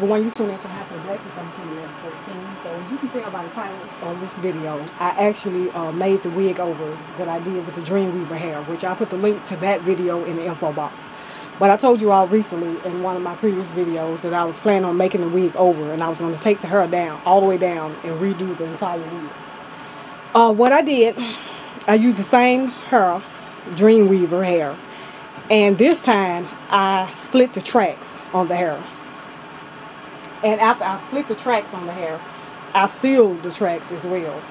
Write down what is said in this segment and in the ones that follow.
everyone, you tune into Happy Blessings. I'm Kim 1114. So as you can tell by the title of this video, I actually made the wig over that I did with the Dreamweaver hair, which I put the link to that video in the info box. But I told you all recently in one of my previous videos that I was planning on making the wig over, and I was going to take the hair down, all the way down, and redo the entire wig. What I did, I used the same hair, Dreamweaver hair, and this time I split the tracks on the hair. And after I split the tracks on the hair, I sealed the tracks as well.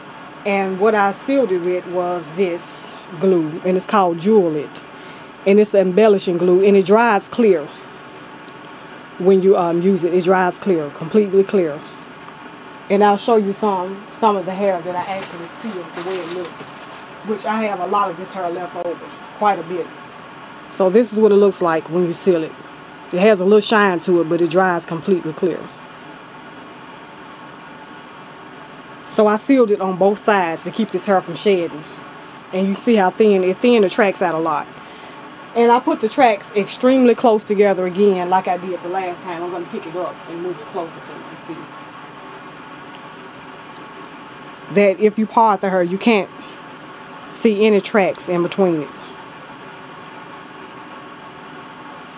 And what I sealed it with was this glue, and it's called Jewel It. And it's an embellishing glue, and it dries clear. When you use it, it dries clear, completely clear. And I'll show you some of the hair that I actually sealed the way it looks, which I have a lot of this hair left over, quite a bit. So this is what it looks like when you seal it. It has a little shine to it, but it dries completely clear. So I sealed it on both sides to keep this hair from shedding. And you see how thin, it thinned the tracks out a lot. And I put the tracks extremely close together again, like I did the last time. I'm going to pick it up and move it closer so you can see that if you part the hair, you can't see any tracks in between it.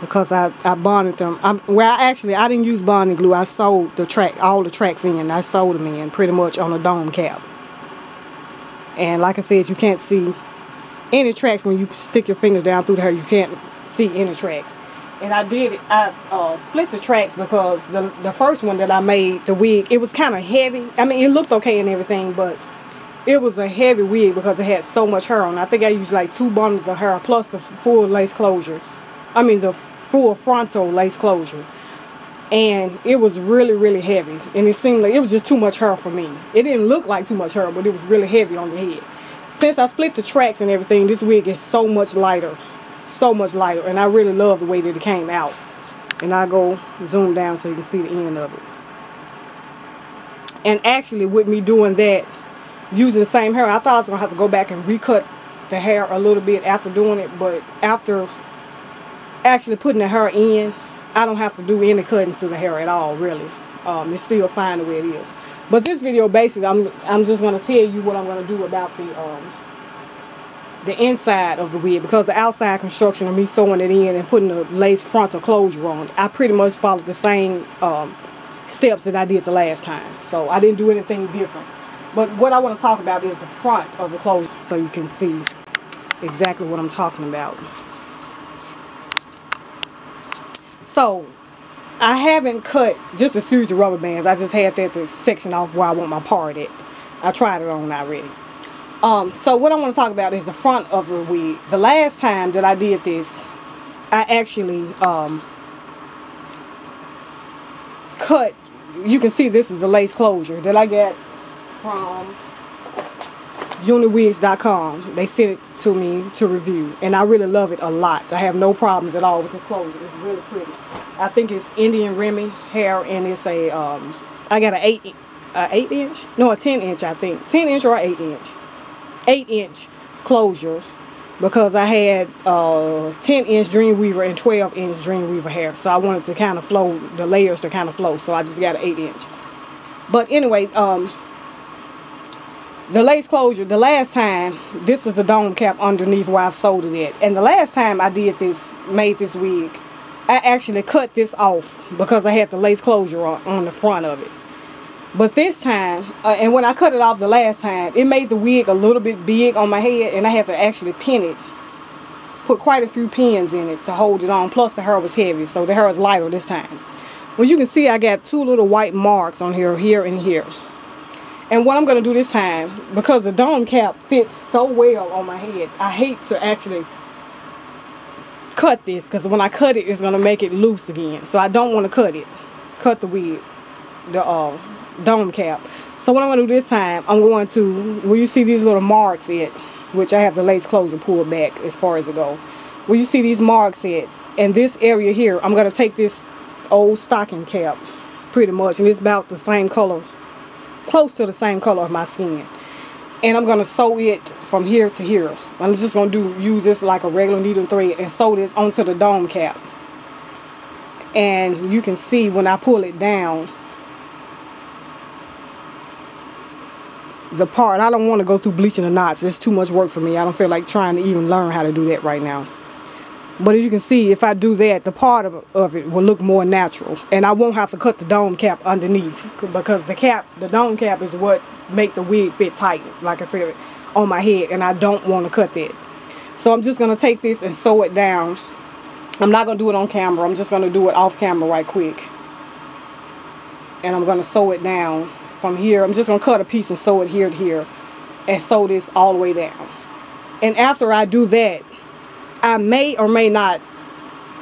Because I bonded them. I didn't use bonding glue. I sewed all the tracks in. I sewed them in pretty much on a dome cap. And like I said, you can't see any tracks when you stick your fingers down through the hair. You can't see any tracks. And I did it. I split the tracks because the first one that I made, the wig, it was kind of heavy. I mean, it looked okay and everything, but it was a heavy wig because it had so much hair on it. I think I used like 2 bundles of hair plus the full lace closure. I mean, the full frontal lace closure. And it was really, really heavy. And it seemed like it was just too much hair for me. It didn't look like too much hair, but it was really heavy on the head. Since I split the tracks and everything, this wig is so much lighter. So much lighter. And I really love the way that it came out. And I'll go zoom down so you can see the end of it. And actually, with me doing that, using the same hair, I thought I was going to have to go back and recut the hair a little bit after doing it. But after actually putting the hair in, I don't have to do any cutting to the hair at all, really. It's still fine the way it is. But this video, basically, I'm just going to tell you what I'm going to do about the inside of the wig, because the outside construction of me sewing it in and putting the lace frontal closure on, I pretty much followed the same steps that I did the last time. So I didn't do anything different. But what I want to talk about is the front of the closure, so you can see exactly what I'm talking about. So I haven't cut, just excuse the rubber bands, I just had that to section off where I want my part at. I tried it on already. So what I want to talk about is the front of the wig. The last time that I did this, I actually cut, you can see this is the lace closure that I got from UNIWIGS.com. They sent it to me to review, and I really love it a lot. I have no problems at all with this closure. It's really pretty. I think it's Indian Remy hair, and it's a I got a 10 inch, I think 10 inch or 8 inch 8-inch closure, because I had 10 inch Dreamweaver and 12 inch Dreamweaver hair, so I wanted to kind of flow, the layers to kind of flow, so I just got an 8 inch. But anyway, the lace closure, the last time, this is the dome cap underneath where I've sewed it at. And the last time I did this, made this wig, I actually cut this off because I had the lace closure on the front of it. But this time, and when I cut it off the last time, it made the wig a little bit big on my head, and I had to actually pin it. Put quite a few pins in it to hold it on, plus the hair was heavy, so the hair is lighter this time. Well, you can see I got 2 little white marks on here, here and here. And what I'm going to do this time, because the dome cap fits so well on my head, I hate to actually cut this, because when I cut it, it's going to make it loose again. So I don't want to cut the wig, the dome cap. So what I'm going to do this time, I'm going to, where you see these little marks at, which I have the lace closure pulled back as far as it goes. Where you see these marks at, and this area here, I'm going to take this old stocking cap, pretty much, and it's about the same color, close to the same color of my skin. And I'm going to sew it from here to here. I'm just going to use this like a regular needle and thread and sew this onto the dome cap. And you can see when I pull it down, the part, I don't want to go through bleaching the knots. It's too much work for me. I don't feel like trying to even learn how to do that right now. But as you can see, if I do that, the part of it will look more natural. And I won't have to cut the dome cap underneath, because the dome cap is what make the wig fit tight, like I said, on my head. And I don't want to cut that. So I'm just going to take this and sew it down. I'm not going to do it on camera. I'm just going to do it off camera right quick. And I'm going to sew it down from here. I'm just going to cut a piece and sew it here to here. And sew this all the way down. And after I do that, I may or may not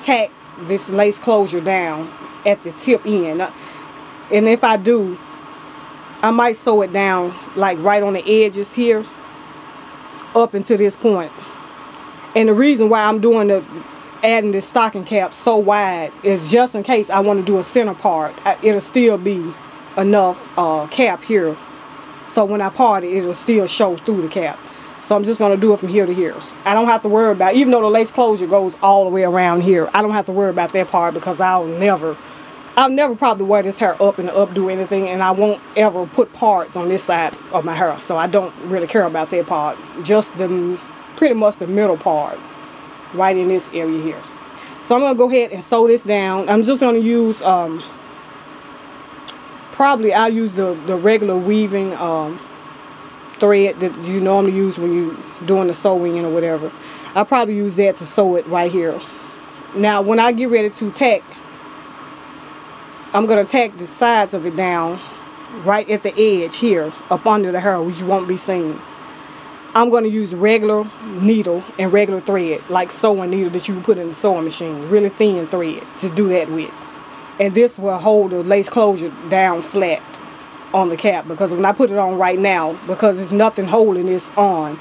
tack this lace closure down at the tip end. And if I do, I might sew it down like right on the edges here up until this point. And the reason why I'm doing adding this stocking cap so wide is just in case I want to do a center part. It'll still be enough cap here. So when I part it, it'll still show through the cap. So I'm just going to do it from here to here. I don't have to worry about, even though the lace closure goes all the way around here, I don't have to worry about that part, because I'll never probably wear this hair up and updo anything, and I won't ever put parts on this side of my hair. So I don't really care about that part. Just pretty much the middle part right in this area here. So I'm going to go ahead and sew this down. I'm just going to use, probably I'll use the regular weaving thread that you normally use when you're doing the sewing or whatever. I'll probably use that to sew it right here. Now when I get ready to tack, I'm going to tack the sides of it down right at the edge here up under the hair, which won't be seen. I'm going to use regular needle and regular thread, like sewing needle that you put in the sewing machine, really thin thread to do that with. And this will hold the lace closure down flat on the cap, because when I put it on right now, because there's nothing holding this on,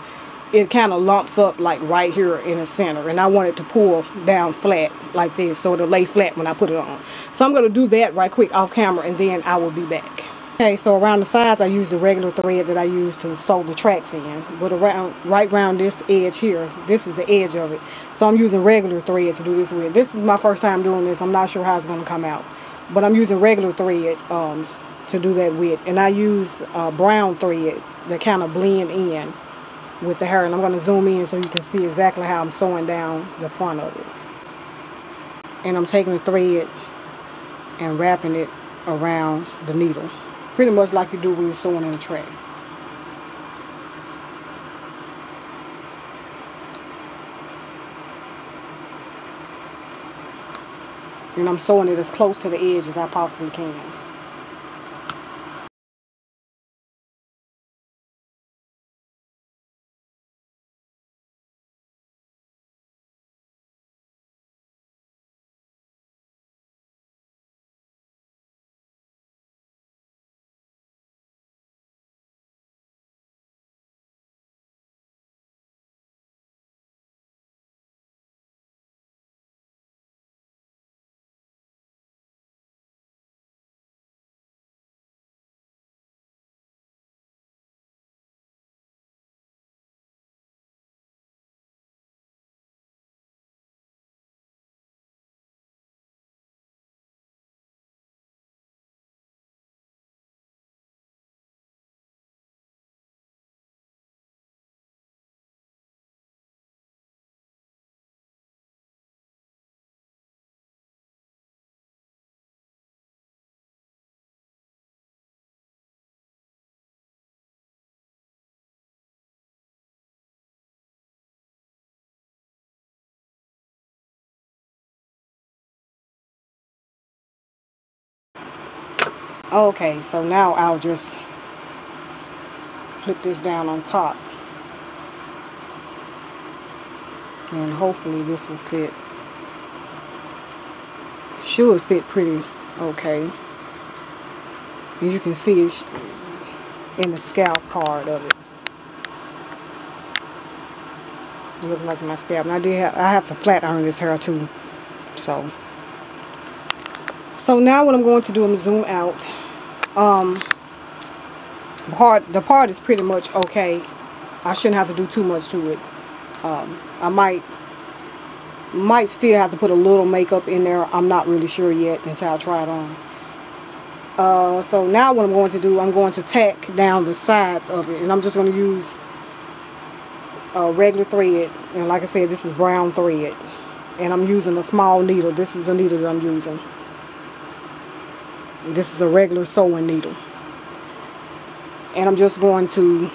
it kind of lumps up like right here in the center, and I want it to pull down flat like this, so it'll lay flat when I put it on. So I'm going to do that right quick off camera, and then I will be back. Okay, so around the sides I use the regular thread that I use to sew the tracks in, but right around this edge here, this is the edge of it, so I'm using regular thread to do this with. This is my first time doing this. I'm not sure how it's going to come out, but I'm using regular thread to do that with, and I use brown thread that kind of blend in with the hair. And I'm going to zoom in so you can see exactly how I'm sewing down the front of it. And I'm taking the thread and wrapping it around the needle, pretty much like you do when you're sewing in a track. And I'm sewing it as close to the edge as I possibly can. Okay, so now I'll just flip this down on top, and hopefully this will fit. Should fit pretty okay. And you can see it's in the scalp part of it. It looks like my scalp. And I have to flat iron this hair too. So now what I'm going to do, I'm zoom out. The part is pretty much okay. I shouldn't have to do too much to it. I might Might still have to put a little makeup in there. I'm not really sure yet until I try it on. So now what I'm going to do, I'm going to tack down the sides of it, and I'm just going to use regular thread. And like I said, this is brown thread, and I'm using a small needle. This is a needle that I'm using. This is a regular sewing needle, and I'm just going to,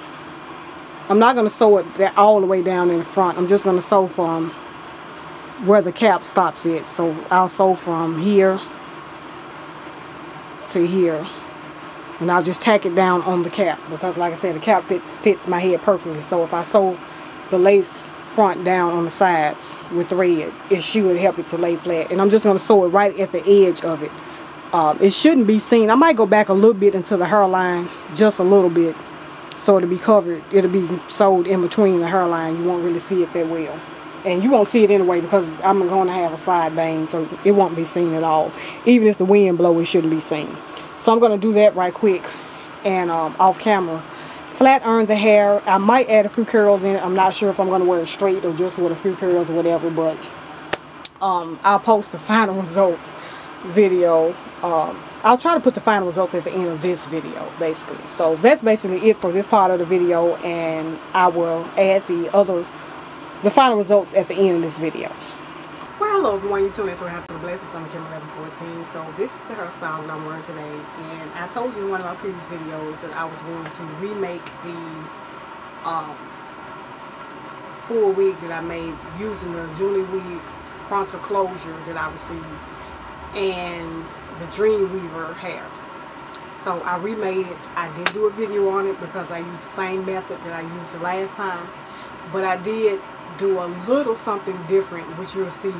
I'm not going to sew it all the way down in the front. I'm just going to sew from where the cap stops at. So I'll sew from here to here, and I'll just tack it down on the cap, because like I said, the cap fits my head perfectly. So if I sew the lace front down on the sides with thread, it should help it to lay flat. And I'm just going to sew it right at the edge of it. It shouldn't be seen. I might go back a little bit into the hairline, just a little bit, so it'll be covered. It'll be sewed in between the hairline. You won't really see it that well, and you won't see it anyway, because I'm going to have a side bang, so it won't be seen at all. Even if the wind blows, it shouldn't be seen. So I'm going to do that right quick and off camera. Flat iron the hair. I might add a few curls in it. I'm not sure if I'm going to wear it straight or just with a few curls or whatever, but I'll post the final results video. I'll try to put the final results at the end of this video, basically. So that's basically it for this part of the video, and I will add the final results at the end of this video. Well, hello everyone, you tuned in to Happy Blessings. I'm Kim 1114. So this is the hairstyle that I'm wearing today, and I told you in one of my previous videos that I was going to remake the full wig that I made using the UNIWIGS frontal closure that I received and the Dreamweaver hair. So I remade it. I did do a video on it because I used the same method that I used the last time, but I did do a little something different, which you'll see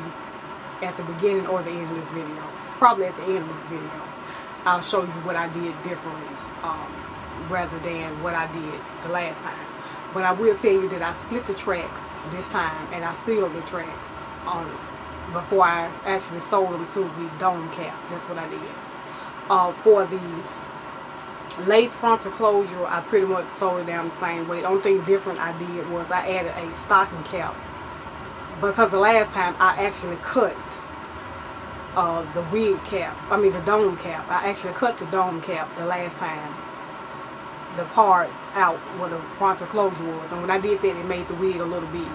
at the beginning or the end of this video. Probably at the end of this video I'll show you what I did differently, rather than what I did the last time. But I will tell you that I split the tracks this time, and I sealed the tracks on before I actually sewed them to the dome cap. That's what I did. For the lace frontal closure, I pretty much sewed it down the same way. The only thing different I did was I added a stocking cap, because the last time I actually cut the wig cap, the dome cap. I actually cut the dome cap the last time, the part out where the frontal closure was, and when I did that, it made the wig a little big.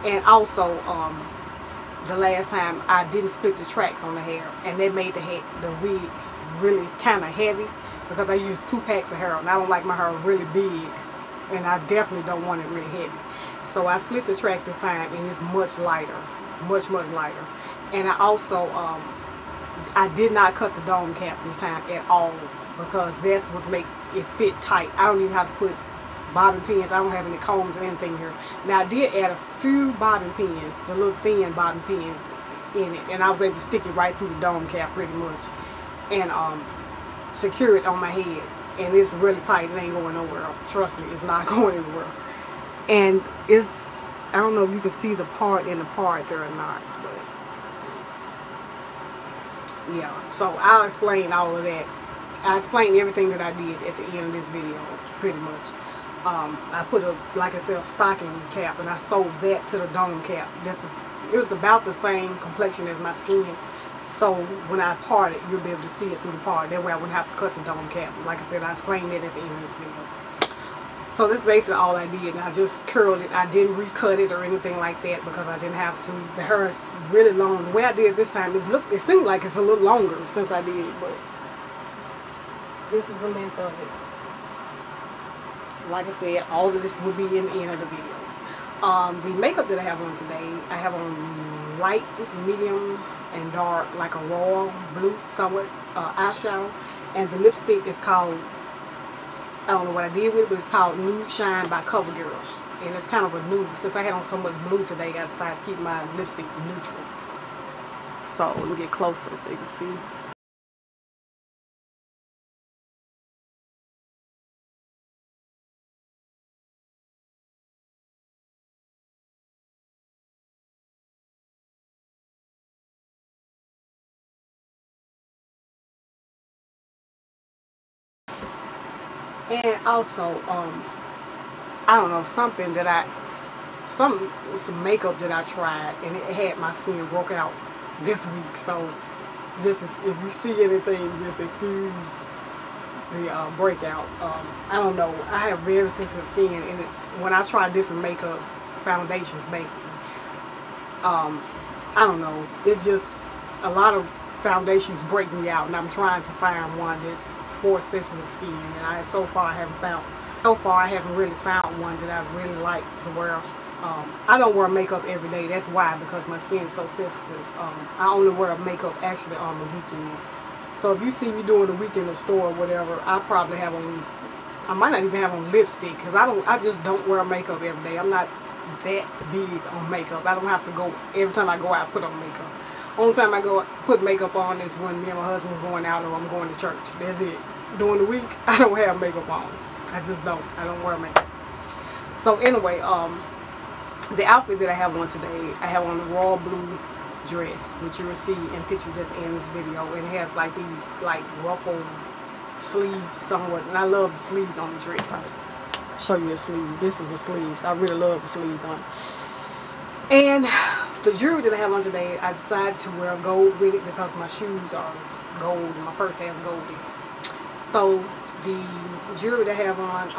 And also the last time I didn't split the tracks on the hair, and that made the wig really kind of heavy, because I used 2 packs of hair, and I don't like my hair really big, and I definitely don't want it really heavy. So I split the tracks this time, and it's much lighter, much lighter. And I also I did not cut the dome cap this time at all, because that's what make it fit tight. I don't even have to put bobbin pins. I don't have any combs or anything here. Now I did add a few bobbin pins, the little thin bobbin pins in it, and I was able to stick it right through the dome cap pretty much, and secure it on my head. And it's really tight. It ain't going nowhere. Trust me, it's not going anywhere. And it's, I don't know if you can see the part in the part there or not, but yeah. So I'll explain all of that. I explained everything that I did at the end of this video, pretty much. I put like I said, a stocking cap, and I sewed that to the dome cap. It was about the same complexion as my skin, so when I part it, you'll be able to see it through the part. That way I wouldn't have to cut the dome cap. Like I said, I explained that at the end of this video. So that's basically all I did. I just curled it. I didn't recut it or anything like that, because I didn't have to. The hair is really long. The way I did it this time, it seemed like it's a little longer since I did it, but this is the length of it. Like I said, all of this will be in the end of the video. The makeup that I have on today, I have on light, medium, and dark, like a royal blue, somewhat eyeshadow. And the lipstick is called, I don't know what I did with it, but it's called Nude Shine by CoverGirl. And it's kind of a nude. Since I had on so much blue today, I decided to keep my lipstick neutral. So let me get closer so you can see. And also, I don't know, something that I some makeup that I tried, and it had my skin broke out this week. So this is, if you see anything, just excuse the breakout. I don't know. I have very sensitive skin, and when I try different makeups, foundations basically, I don't know. It's just a lot of foundations break me out, and I'm trying to find one that's for sensitive skin. And so far I haven't really found one that I really like to wear. I don't wear makeup every day. That's why, because my skin is so sensitive. I only wear makeup actually on the weekend. So if you see me doing the weekend in the store or whatever, I might not even have on lipstick, because I just don't wear makeup every day. I'm not that big on makeup. I don't have to go every time I go out put on makeup. Only time I go put makeup on is when me and my husband are going out or I'm going to church. That's it. During the week, I don't have makeup on. I just don't. I don't wear makeup. So anyway, the outfit that I have on today, I have on the royal blue dress, which you will see in pictures at the end of this video, and it has like these like ruffled sleeves somewhat, and I love the sleeves on the dress. I'll show you the sleeve. This is the sleeves. I really love the sleeves on it. And the jewelry that I have on today, I decided to wear gold with it because my shoes are gold and my purse has gold in it. So the jewelry that I have on,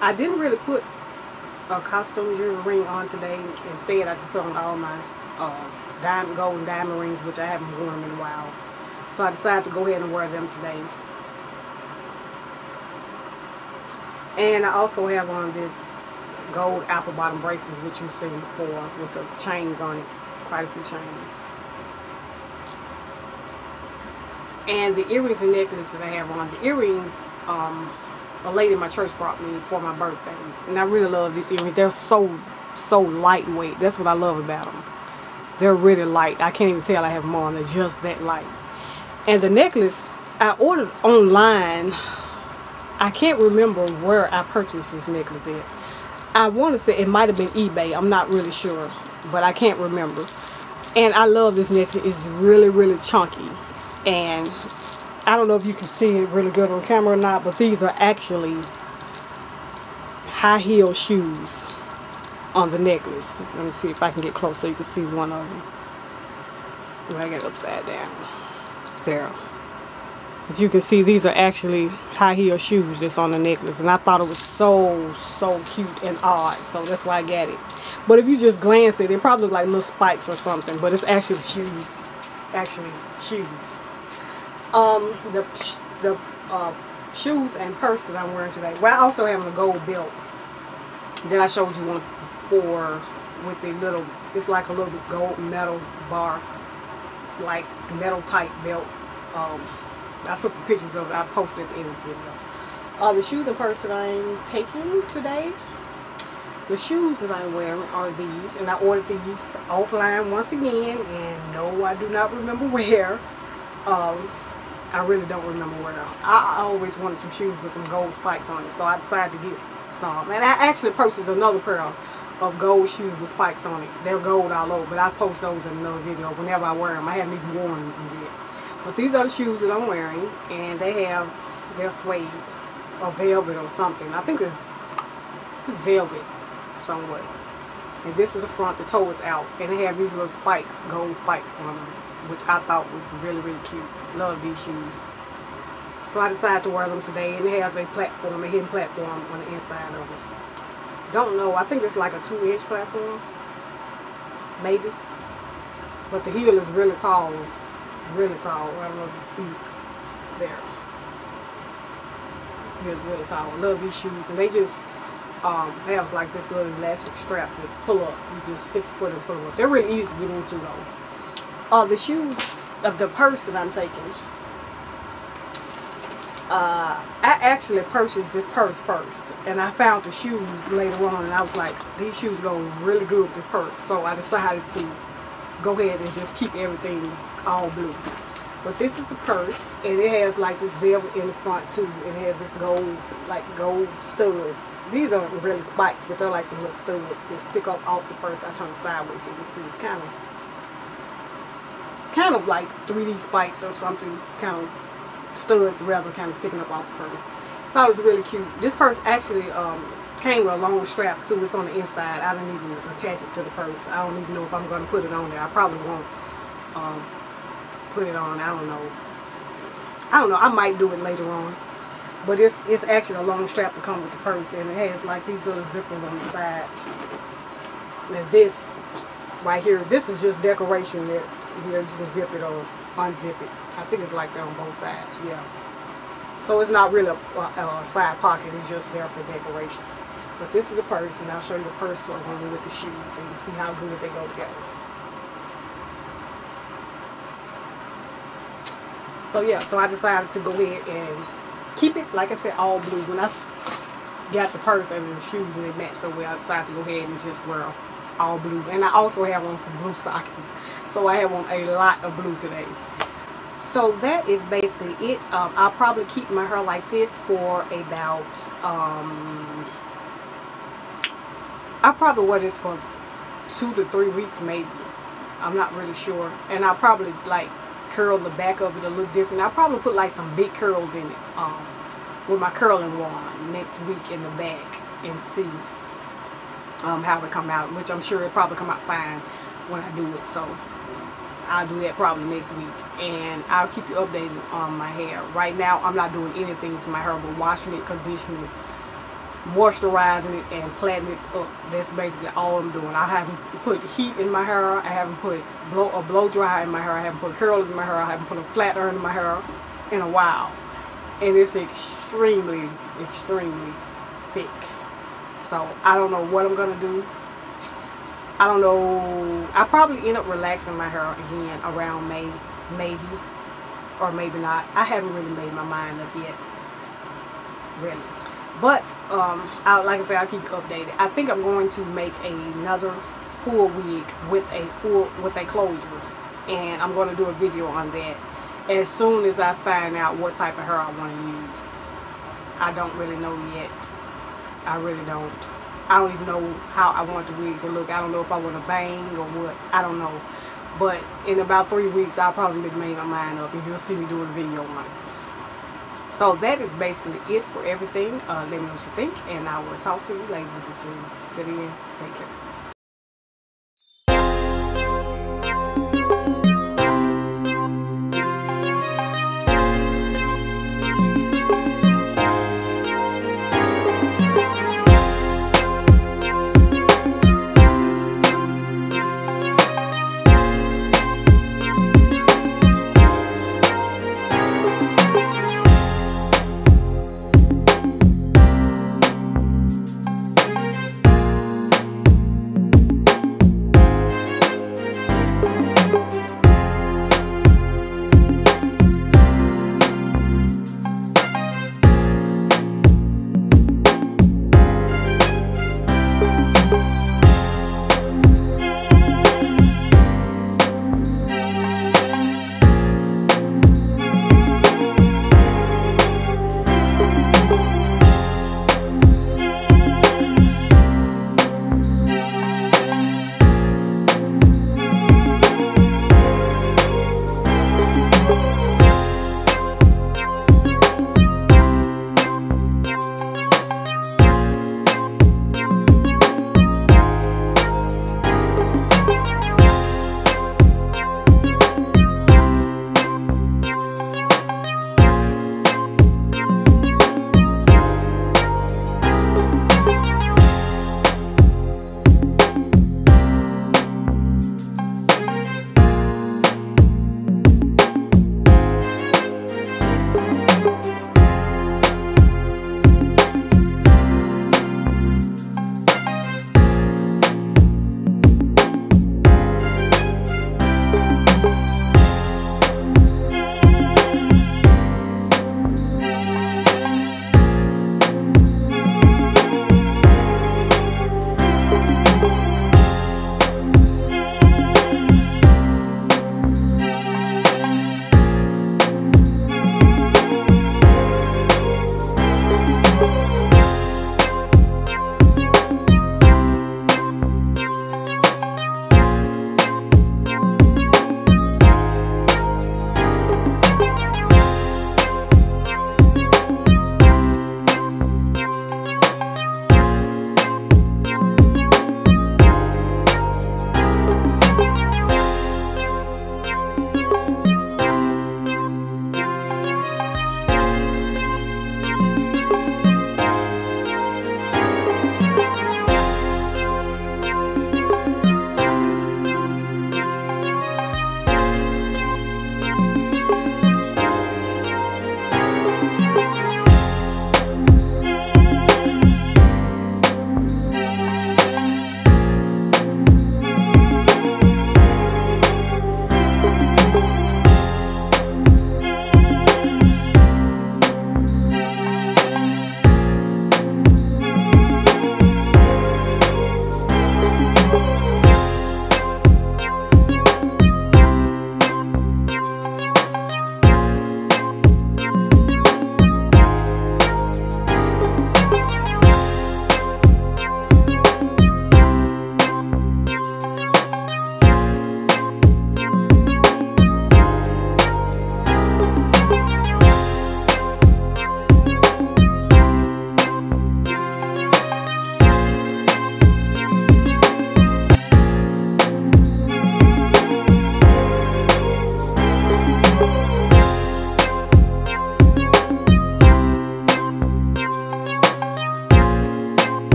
I didn't really put a costume jewelry ring on today. Instead, I just put on all my gold and diamond rings, which I haven't worn in a while. So I decided to go ahead and wear them today. And I also have on this gold apple bottom bracelet, which you've seen before, with the chains on it, quite a few chains. And the earrings and necklace that I have on, the earrings, a lady in my church brought me for my birthday, and I really love these earrings. They're so lightweight. That's what I love about them. They're really light. I can't even tell I have them on. They're just that light. And the necklace I ordered online. I can't remember where I purchased this necklace at. I want to say it might have been eBay. I'm not really sure, but I can't remember. And I love this necklace. It's really chunky, and I don't know if you can see it really good on camera or not, but these are actually high heel shoes on the necklace. Let me see if I can get close so you can see one of them. I got it upside down there. But you can see these are actually high heel shoes that's on the necklace, and I thought it was so cute and odd, so that's why I got it. But if you just glance at it, they probably look like little spikes or something, but it's actually shoes. The shoes and purse that I'm wearing today. Well, I also have a gold belt that I showed you once before, with a little, it's like a little gold metal bar, like metal type belt. I took some pictures of it. I posted at the end of this video. The shoes and purse that I'm taking today, the shoes that I'm wearing are these, and I ordered these offline once again, and no, I do not remember where. I really don't remember where. I always wanted some shoes with some gold spikes on it, so I decided to get some. And I actually purchased another pair of gold shoes with spikes on it. They're gold all over, but I post those in another video whenever I wear them. I haven't even worn them yet. But these are the shoes that I'm wearing, and they're suede or velvet or something. I think it's velvet somewhat. And this is the front. The toe is out, and they have these little spikes, gold spikes on them, which I thought was really cute. Love these shoes. So I decided to wear them today, and it has a hidden platform on the inside of it. Don't know. I think it's like a 2-inch platform, maybe. But the heel is really tall. Really tall. I don't know if you see there. It's really tall. I love these shoes, and they just have like this little elastic strap that pull up. You just stick your foot and pull them up. They're really easy to get into though. The shoes of the purse that I'm taking. I actually purchased this purse first, and I found the shoes later on, and I was like, these shoes go really good with this purse. So I decided to go ahead and just keep everything all blue. But this is the purse, and it has like this velvet in the front too, and it has this gold studs. These aren't really spikes, but they're like some little studs that stick up off the purse. I turn it sideways so you can see it's kind of like 3D spikes or something, kind of studs rather, kind of sticking up off the purse. Thought it was really cute. This purse actually Came with a long strap too. It's on the inside. I don't even attach it to the purse. I don't even know if I'm going to put it on there. I probably won't put it on. I don't know. I might do it later on. But it's actually a long strap to come with the purse, and it has like these little zippers on the side. Now this right here, this is just decoration. That here you can zip it or unzip it. I think it's like that on both sides. Yeah. So it's not really a side pocket. It's just there for decoration. But this is the purse, and I'll show you the purse along with the shoes, so you can see how good they go together. So yeah, so I decided to go ahead and keep it, like I said, all blue. When I got the purse and the shoes and they match so well, I decided to go ahead and just wear all blue. And I also have on some blue stockings. So I have on a lot of blue today. So that is basically it. I'll probably keep my hair like this for about, I'll probably wear this for 2 to 3 weeks maybe. I'm not really sure. And I'll probably like curl the back of it a little different. I'll probably put like some big curls in it with my curling wand next week in the back and see how it come out, which I'm sure it'll probably come out fine when I do it. So I'll do that probably next week, and I'll keep you updated on my hair. Right now I'm not doing anything to my hair but washing it, conditioning it, moisturizing it, and plaiting it up. That's basically all I'm doing. I haven't put heat in my hair. I haven't put a blow dry in my hair. I haven't put curls in my hair. I haven't put a flat iron in my hair in a while, and it's extremely thick. So I don't know what I'm gonna do. I don't know. I'll probably end up relaxing my hair again around May, maybe, or maybe not. I haven't really made my mind up yet, really. But like I said, I'll keep you updated. I think I'm going to make another full wig with a closure, and I'm going to do a video on that as soon as I find out what type of hair I want to use. I don't really know yet. I really don't. I don't even know how I want the wig to look. I don't know if I want to bang or what. I don't know. But in about 3 weeks, I'll probably make my mind up, and you'll see me doing a video on it. So that is basically it for everything. Let me know what you think, and I will talk to you later. Till then, take care.